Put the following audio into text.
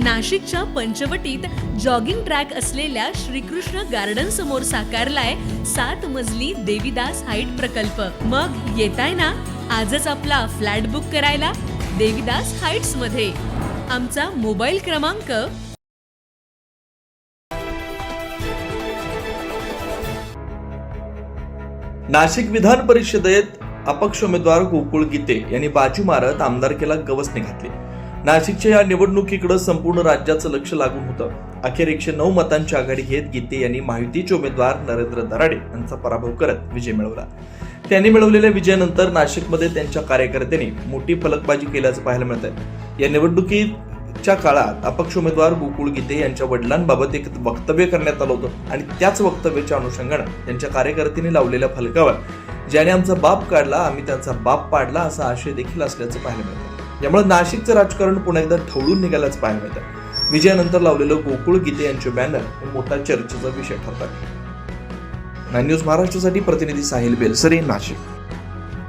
नाशिकच्या पंचवटीत jogging track असलेल्या Shrikrishna garden समोर साकारलाय 7 मजली देवीदास हाईट प्रकल्प। मग येताय ना आजच आपला फ्लॅट बुक करायला देवीदास हाईट्स मध्ये। आमचा मोबाईल क्रमांक नाशिक विधान परिषदेत अपक्ष उमेदवार गोकुळ गीते यांनी बाजी मारत आमदारकीला गवसणी घातली। नाशिकच्या या निवडणुकीकडे संपूर्ण राज्याचं लक्ष लागून होतं। अखेर 109 मतांची आघाडी घेत गीते यांनी महायुतीचे उमेदवार नरेंद्र दराडे यांचा पराभव करत विजय मिळवला। त्यांनी मिळवलेल्या विजयानंतर नाशिकमध्ये त्यांच्या कार्यकर्त्यांनी मोठी फलकबाजी केल्याचं पाहायला मिळतंय। या निवडणुकीच्या काळात अपक्ष उमेदवार गोकुळ गीते यांच्या वडिलांबाबत एक वक्तव्य करण्यात आलं होतं आणि त्याच वक्तव्याच्या अनुषंगानं त्यांच्या कार्यकर्त्यांनी लावलेल्या फलकावर ज्याने आमचा बाप काढला आम्ही त्यांचा बाप पाडला असा आशय देखील असल्याचं पाहायला मिळतं। यामुळे नाशिकचं राजकारण पुन्हा एकदा ढवळून निघाल्याचं पाहायला मिळतं। विजयानंतर लावलेलं गोकुळ गीते यांचे बॅनर हे मोठा चर्चेचा विषय ठरतात। 9 न्यूज महाराष्ट्रासाठी प्रतिनिधी साहिल बेलसरे, नाशिक।